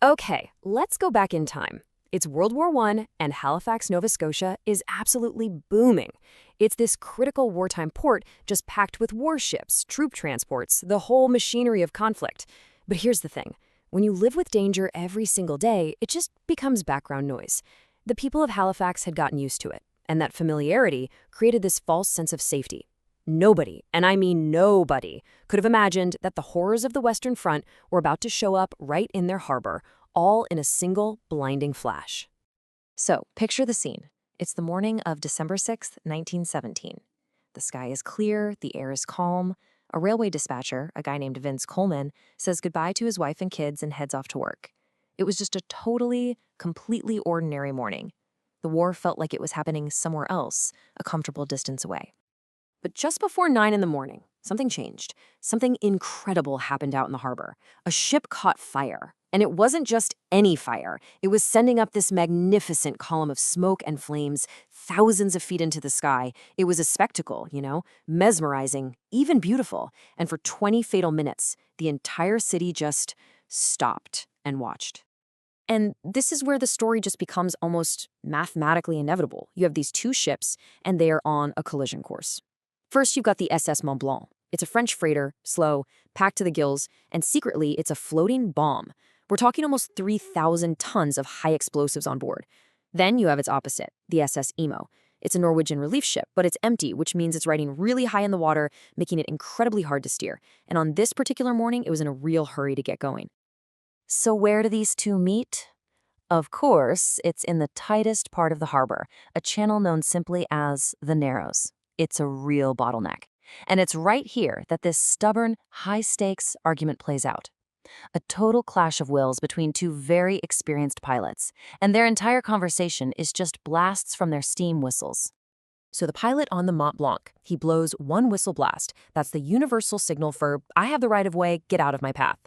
Okay, let's go back in time. It's World War I, and Halifax, Nova Scotia is absolutely booming. It's this critical wartime port just packed with warships, troop transports, the whole machinery of conflict. But here's the thing. When you live with danger every single day, it just becomes background noise. The people of Halifax had gotten used to it, and that familiarity created this false sense of safety. Nobody, and I mean nobody, could have imagined that the horrors of the Western Front were about to show up right in their harbor, all in a single blinding flash. So, picture the scene. It's the morning of December 6th, 1917. The sky is clear, the air is calm. A railway dispatcher, a guy named Vince Coleman, says goodbye to his wife and kids and heads off to work. It was just a totally, completely ordinary morning. The war felt like it was happening somewhere else, a comfortable distance away. But just before 9 in the morning, something changed. Something incredible happened out in the harbor. A ship caught fire. And it wasn't just any fire. It was sending up this magnificent column of smoke and flames thousands of feet into the sky. It was a spectacle, mesmerizing, even beautiful. And for 20 fatal minutes, the entire city just stopped and watched. And this is where the story just becomes almost mathematically inevitable. You have these two ships, and they are on a collision course. First, you've got the SS Mont-Blanc. It's a French freighter, slow, packed to the gills, and secretly, it's a floating bomb. We're talking almost 3,000 tons of high explosives on board. Then you have its opposite, the SS Imo. It's a Norwegian relief ship, but it's empty, which means it's riding really high in the water, making it incredibly hard to steer. And on this particular morning, it was in a real hurry to get going. So where do these two meet? Of course, it's in the tightest part of the harbor, a channel known simply as the Narrows. It's a real bottleneck. And it's right here that this stubborn, high-stakes argument plays out. A total clash of wills between two very experienced pilots, and their entire conversation is just blasts from their steam whistles. So the pilot on the Mont-Blanc, he blows one whistle blast. That's the universal signal for, I have the right of way, get out of my path.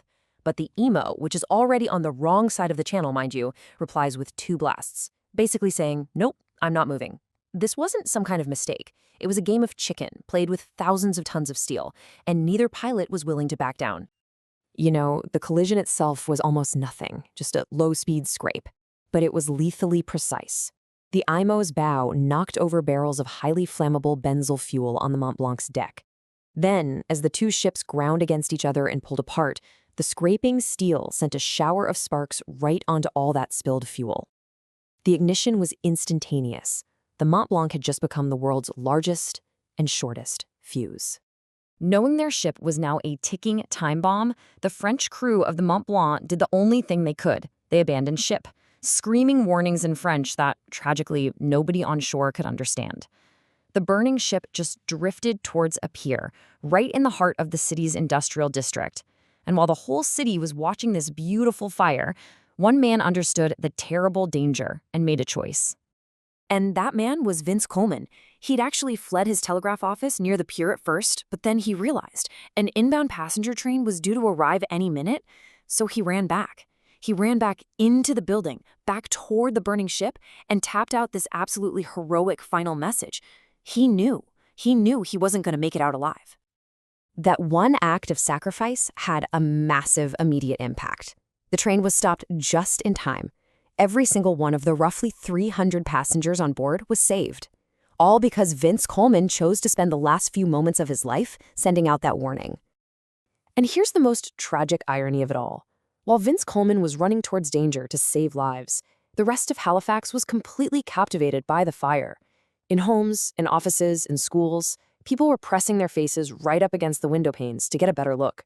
But the Imo, which is already on the wrong side of the channel, mind you, replies with two blasts, basically saying, nope, I'm not moving. This wasn't some kind of mistake. It was a game of chicken, played with thousands of tons of steel, and neither pilot was willing to back down. The collision itself was almost nothing, just a low-speed scrape. But it was lethally precise. The Imo's bow knocked over barrels of highly flammable benzol fuel on the Mont-Blanc's deck. Then, as the two ships ground against each other and pulled apart, the scraping steel sent a shower of sparks right onto all that spilled fuel. The ignition was instantaneous. The Mont-Blanc had just become the world's largest and shortest fuse. Knowing their ship was now a ticking time bomb, the French crew of the Mont-Blanc did the only thing they could. They abandoned ship, screaming warnings in French that, tragically, nobody on shore could understand. The burning ship just drifted towards a pier, right in the heart of the city's industrial district. And while the whole city was watching this beautiful fire, one man understood the terrible danger and made a choice. And that man was Vince Coleman. He'd actually fled his telegraph office near the pier at first, but then he realized an inbound passenger train was due to arrive any minute, so he ran back. He ran back into the building, back toward the burning ship, and tapped out this absolutely heroic final message. He knew he wasn't going to make it out alive. That one act of sacrifice had a massive immediate impact. The train was stopped just in time. Every single one of the roughly 300 passengers on board was saved. All because Vince Coleman chose to spend the last few moments of his life sending out that warning. And here's the most tragic irony of it all. While Vince Coleman was running towards danger to save lives, the rest of Halifax was completely captivated by the fire. In homes, in offices, in schools, people were pressing their faces right up against the window panes to get a better look.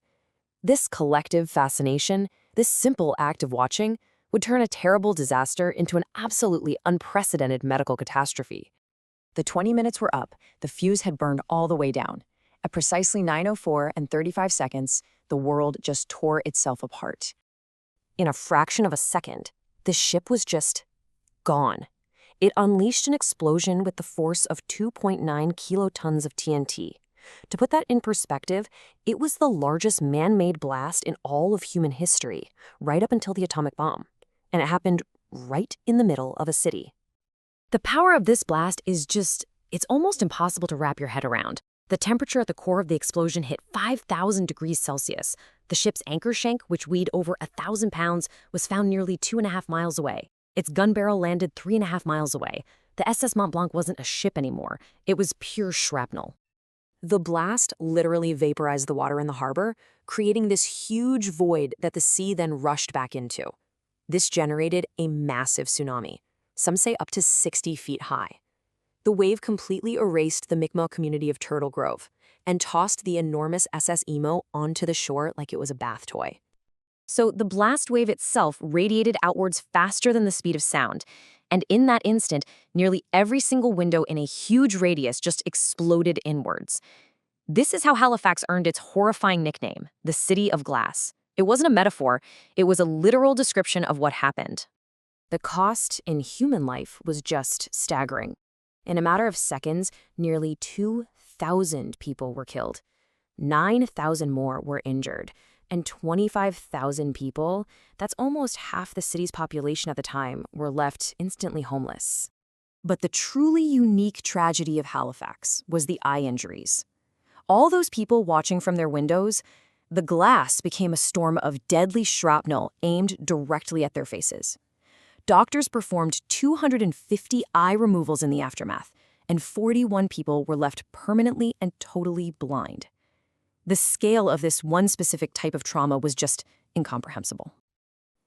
This collective fascination, this simple act of watching, would turn a terrible disaster into an absolutely unprecedented medical catastrophe. The 20 minutes were up, the fuse had burned all the way down. At precisely 9:04 and 35 seconds, the world just tore itself apart. In a fraction of a second, the ship was just gone. It unleashed an explosion with the force of 2.9 kilotons of TNT. To put that in perspective, it was the largest man-made blast in all of human history, right up until the atomic bomb. And it happened right in the middle of a city. The power of this blast is it's almost impossible to wrap your head around. The temperature at the core of the explosion hit 5,000 degrees Celsius. The ship's anchor shank, which weighed over 1,000 pounds, was found nearly 2.5 miles away. Its gun barrel landed 3.5 miles away. The SS Mont-Blanc wasn't a ship anymore. It was pure shrapnel. The blast literally vaporized the water in the harbor, creating this huge void that the sea then rushed back into. This generated a massive tsunami, some say up to 60 feet high. The wave completely erased the Mi'kmaq community of Turtle Grove and tossed the enormous SS Emo onto the shore like it was a bath toy. So the blast wave itself radiated outwards faster than the speed of sound, and in that instant, nearly every single window in a huge radius just exploded inwards. This is how Halifax earned its horrifying nickname, the City of Glass. It wasn't a metaphor, it was a literal description of what happened. The cost in human life was just staggering. In a matter of seconds, nearly 2,000 people were killed. 9,000 more were injured. And 25,000 people, that's almost half the city's population at the time, were left instantly homeless. But the truly unique tragedy of Halifax was the eye injuries. All those people watching from their windows, the glass became a storm of deadly shrapnel aimed directly at their faces. Doctors performed 250 eye removals in the aftermath, and 41 people were left permanently and totally blind. The scale of this one specific type of trauma was just incomprehensible.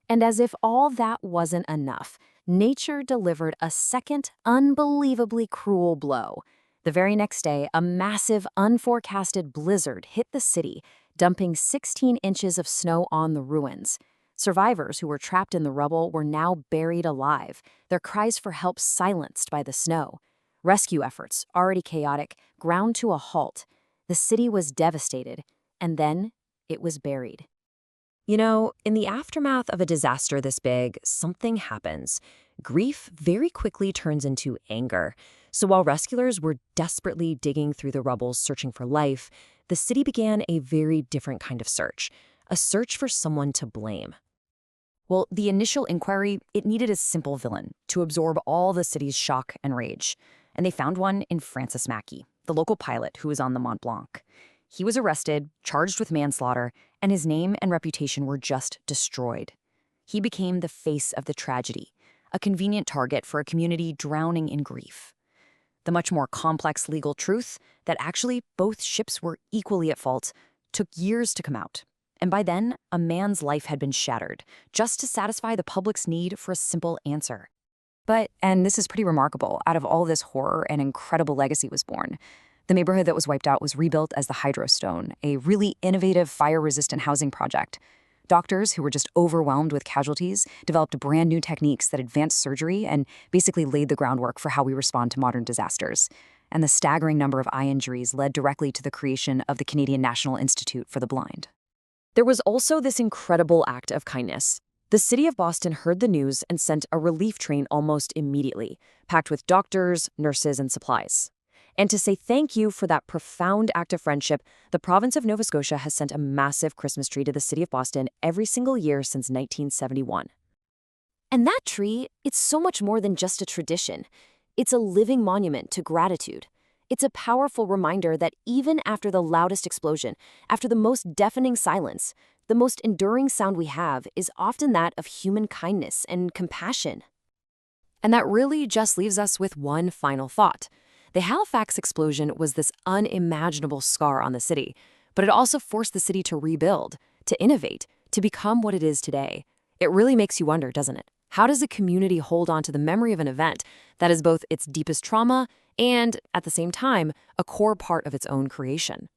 And as if all that wasn't enough, nature delivered a second, unbelievably cruel blow. The very next day, a massive, unforecasted blizzard hit the city, dumping 16 inches of snow on the ruins. Survivors who were trapped in the rubble were now buried alive, their cries for help silenced by the snow. Rescue efforts, already chaotic, ground to a halt. The city was devastated, and then it was buried. You know, in the aftermath of a disaster this big, something happens. Grief very quickly turns into anger. So while rescuers were desperately digging through the rubble searching for life, the city began a very different kind of search, a search for someone to blame. Well, the initial inquiry, it needed a simple villain to absorb all the city's shock and rage. And they found one in Francis Mackey, the local pilot who was on the Mont-Blanc. He was arrested, charged with manslaughter, and his name and reputation were just destroyed. He became the face of the tragedy, a convenient target for a community drowning in grief. The much more complex legal truth that actually both ships were equally at fault took years to come out. And by then, a man's life had been shattered, just to satisfy the public's need for a simple answer. But, and this is pretty remarkable, out of all this horror, an incredible legacy was born. The neighborhood that was wiped out was rebuilt as the Hydrostone, a really innovative fire-resistant housing project. Doctors who were just overwhelmed with casualties developed brand new techniques that advanced surgery and basically laid the groundwork for how we respond to modern disasters. And the staggering number of eye injuries led directly to the creation of the Canadian National Institute for the Blind. There was also this incredible act of kindness. The city of Boston heard the news and sent a relief train almost immediately, packed with doctors, nurses, and supplies. And to say thank you for that profound act of friendship, the province of Nova Scotia has sent a massive Christmas tree to the city of Boston every single year since 1971. And that tree, it's so much more than just a tradition. It's a living monument to gratitude. It's a powerful reminder that even after the loudest explosion, after the most deafening silence, the most enduring sound we have is often that of human kindness and compassion. And that really just leaves us with one final thought. The Halifax explosion was this unimaginable scar on the city, but it also forced the city to rebuild, to innovate, to become what it is today. It really makes you wonder, doesn't it? How does a community hold on to the memory of an event that is both its deepest trauma and, at the same time, a core part of its own creation?